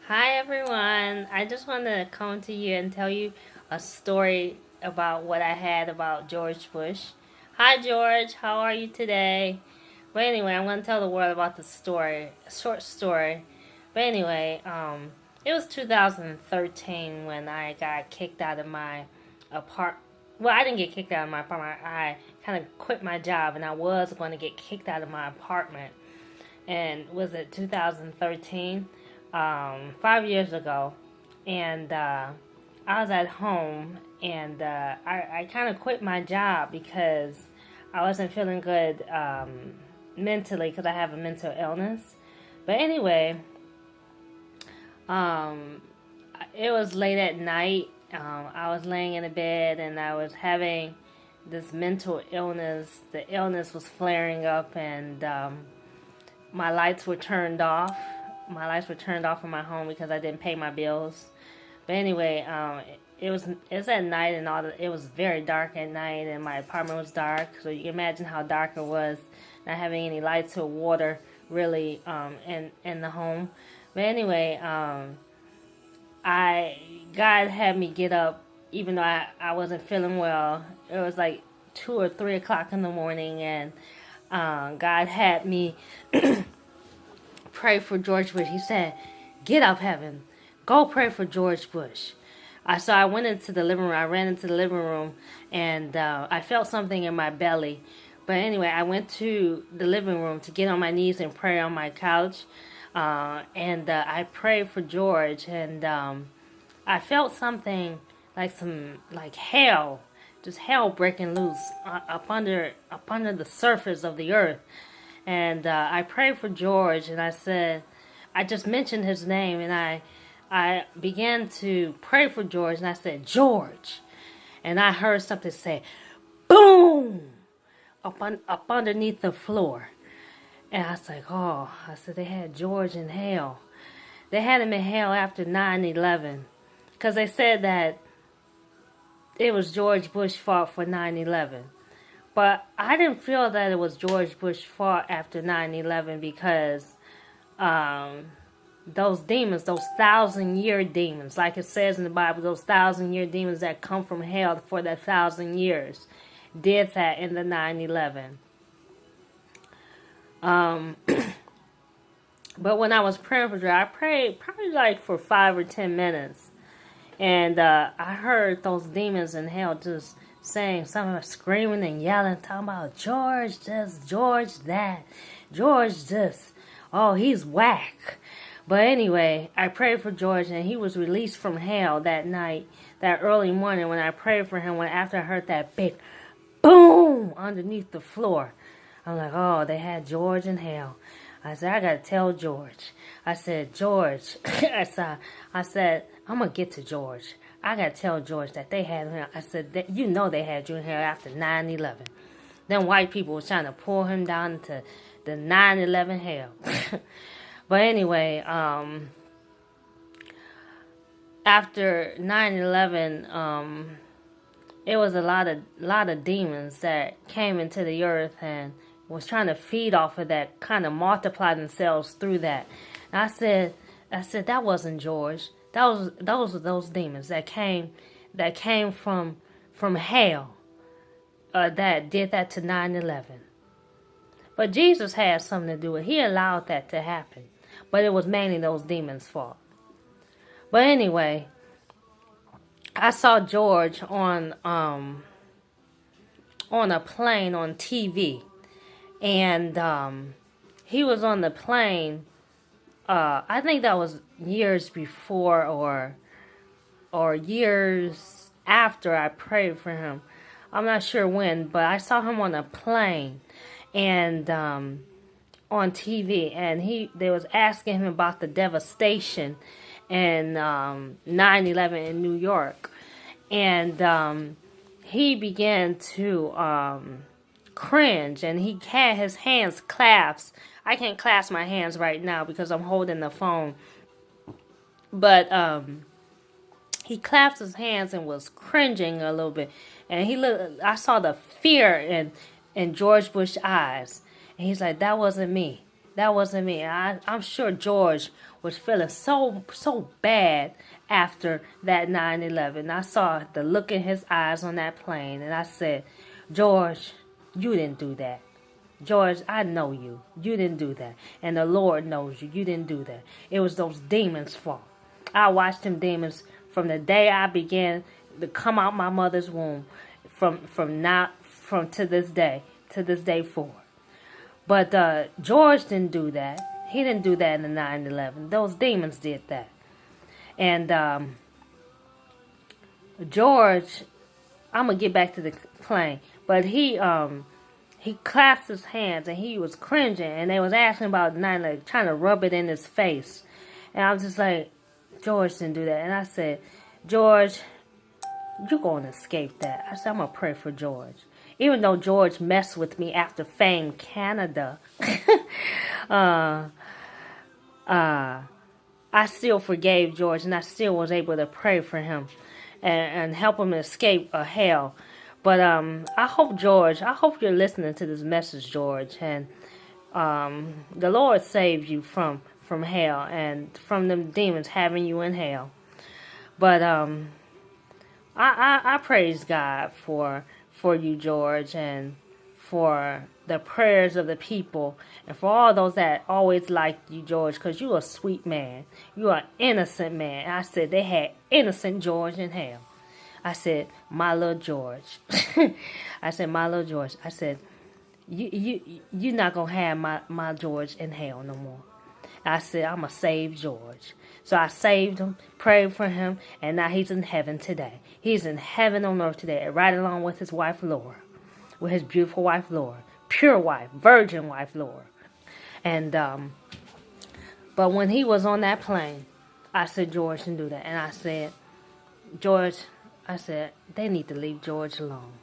Hi everyone. I just want to come to you and tell you a story about what I had about George Bush. Hi George, how are you today? But anyway, I'm going to tell the world about the story, a short story. But anyway, it was 2013 when I got kicked out of my apartment. Well, I didn't get kicked out of my apartment. I kind of quit my job, and I was going to get kicked out of my apartment. And was it 2013? 5 years ago, and I was at home, and I kind of quit my job because I wasn't feeling good mentally because I have a mental illness. But anyway, um, it was late at night. I was laying in the bed and I was having this mental illness. The illness was flaring up, and my lights were turned off. My lights were turned off in my home because I didn't pay my bills. But anyway, it was at night, and it was very dark at night, and my apartment was dark. So you can imagine how dark it was, not having any lights or water really in the home. But anyway, I God had me get up even though I wasn't feeling well. It was like 2 or 3 o'clock in the morning, and God had me pray for George Bush. He said, "Get up, heaven, go pray for George Bush." So I went into the living room. I ran into the living room, and I felt something in my belly. But anyway, I went to the living room to get on my knees and pray on my couch, and I prayed for George, and I felt something like hell, just hell breaking loose up under the surface of the earth. And I prayed for George, and I just mentioned his name, and I began to pray for George, and I said, "George," and I heard something say, "Boom," up underneath the floor, and I was like, "Oh," I said, "They had George in hell. They had him in hell after 9/11, because they said that it was George Bush's fault for 9/11." But I didn't feel that it was George Bush's fault after 9/11 because those demons, those 1,000-year demons, like it says in the Bible, those 1,000-year demons that come from hell for that 1,000 years, did that in the 9/11. But when I was praying for Dre, I prayed probably like for 5 or 10 minutes. And I heard those demons in hell just saying, some of them screaming and yelling, talking about George this, George that, George this. Oh, he's whack. But anyway, I prayed for George, and he was released from hell that night, that early morning when I prayed for him, after I heard that big boom underneath the floor. I'm like, oh, they had George in hell. I said, I got to tell George. I said, George, I said, I'm going to get to George. I got to tell George that they had him. I said, you know they had you in here after 9/11. Then white people were trying to pull him down into the 9/11 hell. But anyway, after 9/11, it was a lot of demons that came into the earth and was trying to feed off of that, kind of multiply themselves through that. And I said that wasn't George. Those were those demons that came from hell, that did that to 9/11. But Jesus had something to do with it. He allowed that to happen. But it was mainly those demons' fault. But anyway, I saw George on a plane on TV, and he was on the plane. I think that was years before or years after I prayed for him. I'm not sure when, but I saw him on a plane and on TV, and they was asking him about the devastation in 9/11 in New York, and he began to cringe, and he had his hands clasped. I can't clasp my hands right now because I'm holding the phone, but he clasped his hands and was cringing a little bit, and he looked. I saw the fear in George Bush's eyes, and he's like, "That wasn't me. That wasn't me. I'm sure George was feeling so bad after that 9/11. I saw the look in his eyes on that plane, and I said, George, you didn't do that. George, I know you. You didn't do that. And the Lord knows you. You didn't do that. It was those demons' fault. I watched them demons from the day I began to come out my mother's womb, from to this day forward. But George didn't do that. He didn't do that in the 9/11. Those demons did that. And George, I'm gonna get back to the plane, but he clasped his hands and he was cringing, and they was asking about 9/11, trying to rub it in his face, and I was just like, George didn't do that. And I said, George, you're going to escape that. I said, I'm going to pray for George. Even though George messed with me after Fame Canada, I still forgave George, and I still was able to pray for him and help him escape hell. But I hope you're listening to this message, George, and the Lord saved you from hell and from them demons having you in hell. But I praise God for you, George, and for the prayers of the people, and for all those that always liked you, George, because you are a sweet man. You are an innocent man. I said they had innocent George in hell. I said, my little George. I said, my little George. I said, you're not going to have my George in hell no more. I said, I'm going to save George. So I saved him, prayed for him, and now he's in heaven today. He's in heaven on earth today, right along with his wife, Laura. With his beautiful wife, Laura. Pure wife, virgin wife, Laura. And, but when he was on that plane, I said, George didn't do that. And I said, George, I said, they need to leave George alone.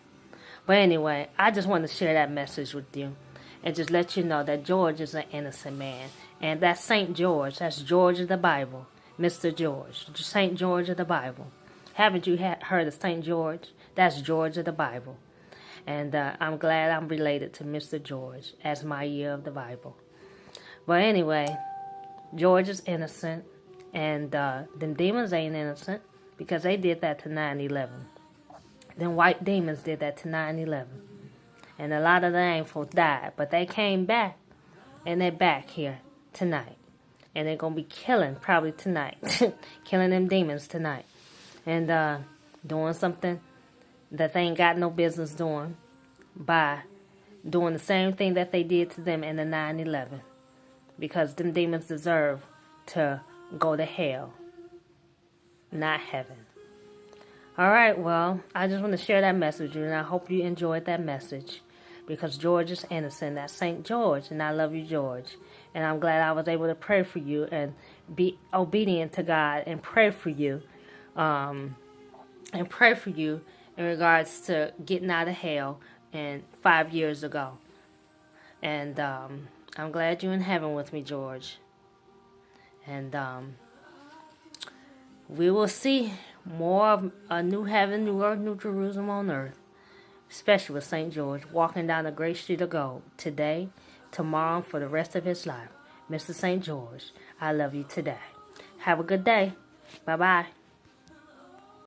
But anyway, I just want to share that message with you and just let you know that George is an innocent man. And that's St. George. That's George of the Bible. Mr. George. St. George of the Bible. Haven't you heard of St. George? That's George of the Bible. And I'm glad I'm related to Mr. George as my year of the Bible. But anyway, George is innocent. And them demons ain't innocent because they did that to 9/11. Them white demons did that to 9/11. And a lot of them folks died. But they came back. And they're back here tonight. And they're going to be killing probably tonight. Killing them demons tonight. And doing something that they ain't got no business doing by doing the same thing that they did to them in the 9/11. Because them demons deserve to go to hell, not heaven. All right, well, I just want to share that message with you, and I hope you enjoyed that message. Because George is innocent. That's St. George, and I love you, George. And I'm glad I was able to pray for you and be obedient to God and pray for you. And pray for you in regards to getting out of hell 5 years ago. And I'm glad you're in heaven with me, George. And we will see more of a new heaven, new earth, new Jerusalem on earth. Especially with St. George walking down the great street of gold today, tomorrow, for the rest of his life. Mr. St. George, I love you today. Have a good day. Bye-bye.